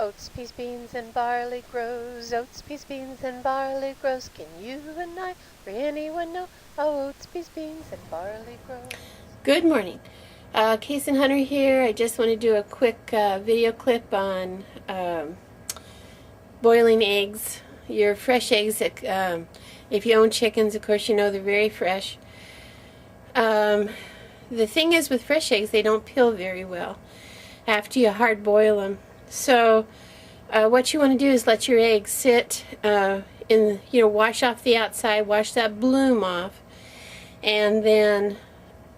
Oats, peas, beans, and barley grows. Oats, peas, beans, and barley grows. Can you and I or anyone know how oats, peas, beans, and barley grows? Good morning. Kasin Hunter here. I just want to do a quick video clip on boiling eggs. Your fresh eggs, if you own chickens, of course you know they're very fresh. The thing is with fresh eggs, they don't peel very well after you hard boil them. So what you want to do is let your eggs sit wash off the outside, wash that bloom off, and then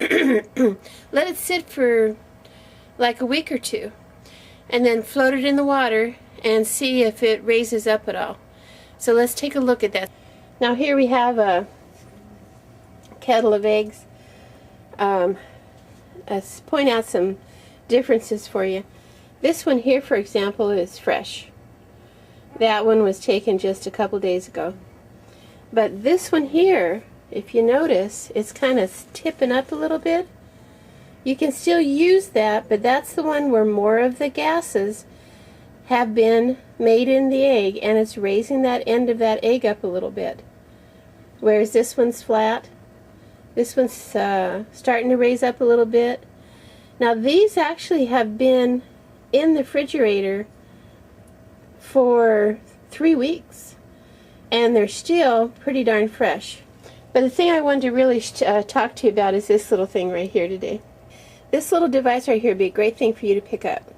let it sit for like a week or two, and then float it in the water and see if it raises up at all. So let's take a look at that. Now here we have a kettle of eggs. Let's point out some differences for you. This one here, for example, is fresh. That one was taken just a couple days ago. But this one here, if you notice, it's kind of tipping up a little bit. You can still use that, but that's the one where more of the gases have been made in the egg, and it's raising that end of that egg up a little bit. Whereas this one's flat. This one's starting to raise up a little bit. Now these actually have been in the refrigerator for 3 weeks, and they're still pretty darn fresh. But the thing I wanted to really talk to you about is this little thing right here today. This little device right here would be a great thing for you to pick up.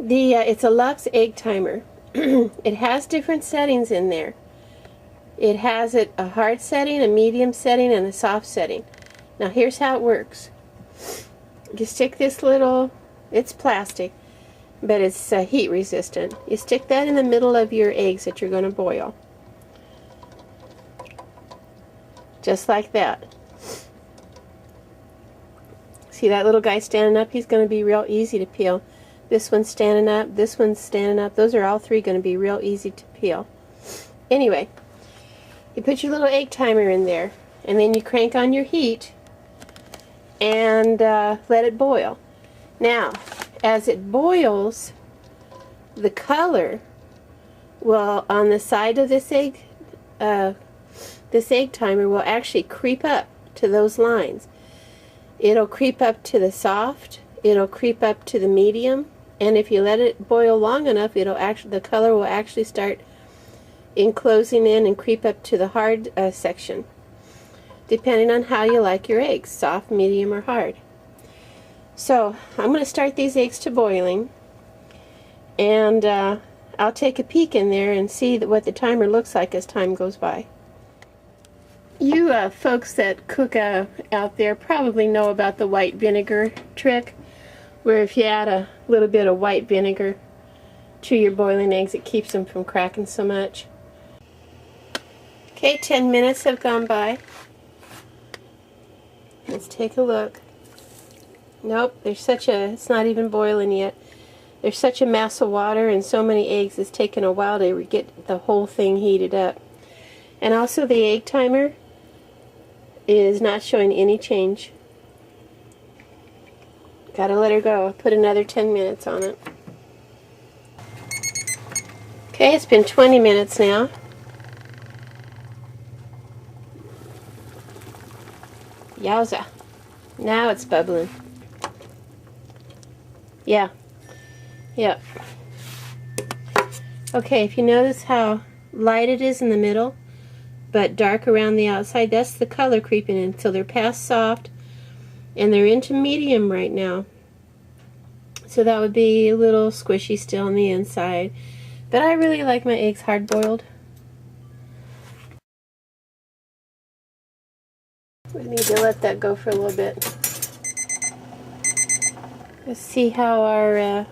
It's a Lux egg timer. It has different settings in there. It has a hard setting, a medium setting, and a soft setting. Now here's how it works. You stick this little, it's plastic, but it's heat resistant. You stick that in the middle of your eggs that you're going to boil. Just like that. See that little guy standing up? He's going to be real easy to peel. This one's standing up, this one's standing up. Those are all three going to be real easy to peel. Anyway, you put your little egg timer in there, and then you crank on your heat and let it boil. Now, as it boils, the color will, on the side of this egg timer, will actually creep up to those lines. It'll creep up to the soft, it'll creep up to the medium, and if you let it boil long enough, the color will actually start enclosing in and creep up to the hard section, depending on how you like your eggs, soft, medium, or hard. So I'm going to start these eggs to boiling, and I'll take a peek in there and see what the timer looks like as time goes by. You folks that cook out there probably know about the white vinegar trick, where if you add a little bit of white vinegar to your boiling eggs, it keeps them from cracking so much. Okay, 10 minutes have gone by. Let's take a look. Nope, it's not even boiling yet. There's such a mass of water and so many eggs, it's taken a while to get the whole thing heated up. And also the egg timer is not showing any change. Gotta let her go. Put another 10 minutes on it. Okay, it's been 20 minutes now. Yowza. Now it's bubbling. Yeah. Yep. Okay, if you notice how light it is in the middle, but dark around the outside, that's the color creeping in. So they're past soft, and they're into medium right now. So that would be a little squishy still on the inside. But I really like my eggs hard boiled. We need to let that go for a little bit. Let's see how our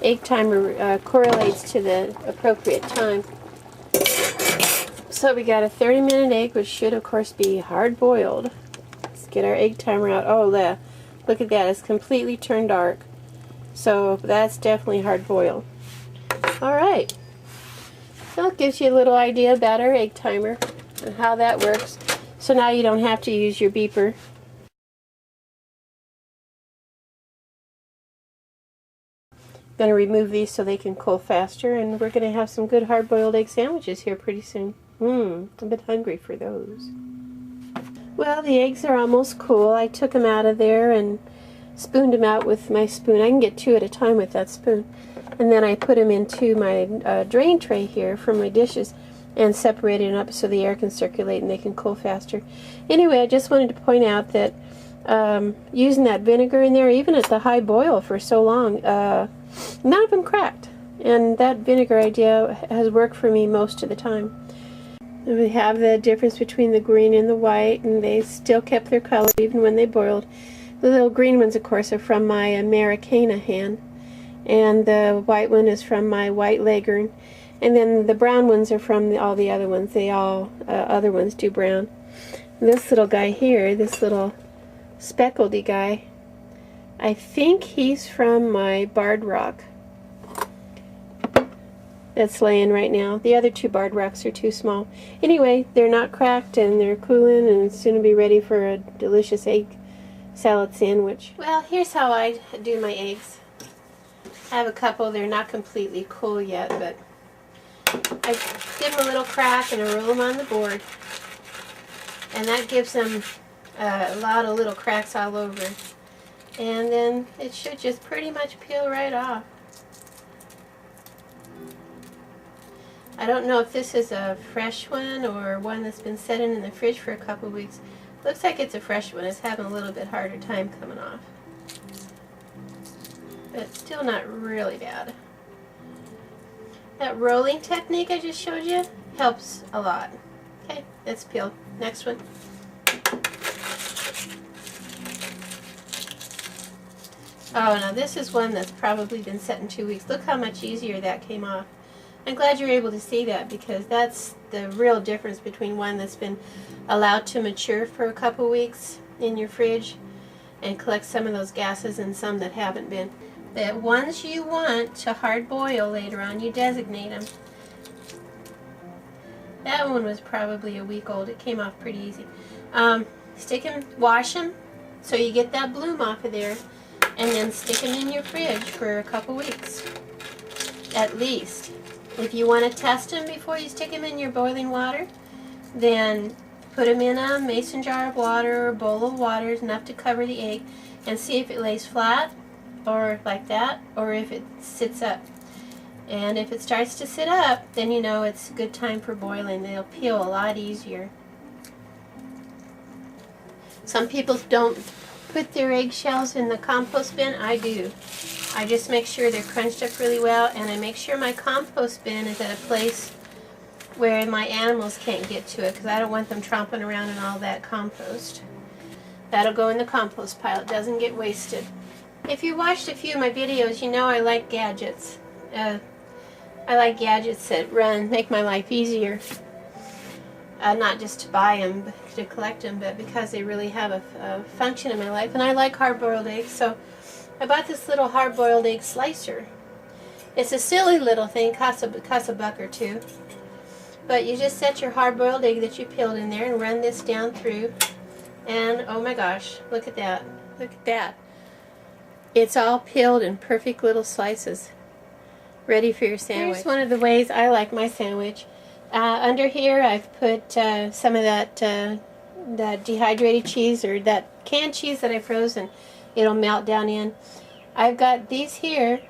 egg timer correlates to the appropriate time. So we got a 30-minute egg, which should of course be hard boiled. Let's get our egg timer out. Oh, look at that, it's completely turned dark. So that's definitely hard boiled. Alright, so it gives you a little idea about our egg timer and how that works. So now you don't have to use your beeper. going to remove these so they can cool faster, and we're going to have some good hard-boiled egg sandwiches here pretty soon. I'm a bit hungry for those. Well, the eggs are almost cool. I took them out of there and spooned them out with my spoon. I can get 2 at a time with that spoon. And then I put them into my drain tray here for my dishes and separated them up so the air can circulate and they can cool faster. Anyway, I just wanted to point out that using that vinegar in there, even at the high boil for so long, none of them cracked. And that vinegar idea has worked for me most of the time. And we have the difference between the green and the white, and they still kept their color even when they boiled. The little green ones, of course, are from my Americana hen, and the white one is from my white leghorn, and then the brown ones are from all the other ones. They all other ones do brown. And this little guy here, this little speckledy guy, I think he's from my barred rock that's laying right now. The other 2 barred rocks are too small. Anyway, they're not cracked and they're cooling and soon to be ready for a delicious egg salad sandwich. Well, here's how I do my eggs. I have a couple. They're not completely cool yet, but I give them a little crack and I roll them on the board, and that gives them a lot of little cracks all over, and then it should just pretty much peel right off. I don't know if this is a fresh one or one that's been sitting in the fridge for a couple weeks. Looks like it's a fresh one. It's having a little bit harder time coming off, but it's still not really bad. That rolling technique I just showed you helps a lot. Okay, it's peeled. Next one. Oh, now this is one that's probably been set in 2 weeks. Look how much easier that came off. I'm glad you're able to see that, because that's the real difference between one that's been allowed to mature for a couple weeks in your fridge and collect some of those gases, and some that haven't been. The ones you want to hard boil later on, you designate them. That one was probably a week old. It came off pretty easy. Stick them, wash them so you get that bloom off of there, and then stick them in your fridge for a couple weeks at least. If you want to test them before you stick them in your boiling water, then put them in a mason jar of water or bowl of water, enough to cover the egg, and see if it lays flat or like that, or if it sits up. And if it starts to sit up, then you know it's a good time for boiling. They'll peel a lot easier. Some people don't put their eggshells in the compost bin. I do. I just make sure they're crunched up really well, and I make sure my compost bin is at a place where my animals can't get to it, because I don't want them tromping around in all that compost. That'll go in the compost pile. It doesn't get wasted. If you watched a few of my videos, you know I like gadgets. I like gadgets that make my life easier. Not just to buy them, but to collect them, but because they really have a function in my life. And I like hard-boiled eggs, so I bought this little hard-boiled egg slicer. It's a silly little thing, costs a buck or two. But you just set your hard-boiled egg that you peeled in there and run this down through. And oh my gosh, look at that. Look at that. It's all peeled in perfect little slices, ready for your sandwich. Here's one of the ways I like my sandwich. Under here I've put some of that dehydrated cheese, or that canned cheese that I froze, and it'll melt down in. I've got these here,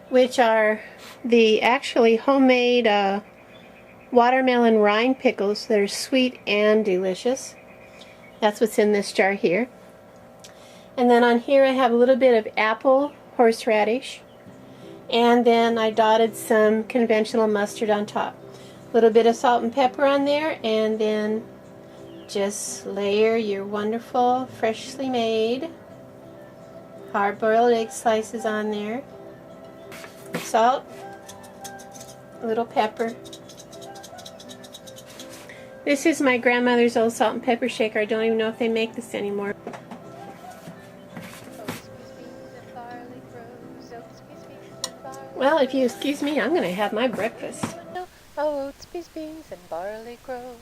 which are the actually homemade watermelon rind pickles that are sweet and delicious. That's what's in this jar here. And then on here I have a little bit of apple horseradish, and then I dotted some conventional mustard on top. A little bit of salt and pepper on there, and then just layer your wonderful freshly made hard-boiled egg slices on there. Salt, a little pepper. This is my grandmother's old salt and pepper shaker. I don't even know if they make this anymore. Well, if you excuse me, I'm going to have my breakfast. Oats, peas, beans, and barley grow.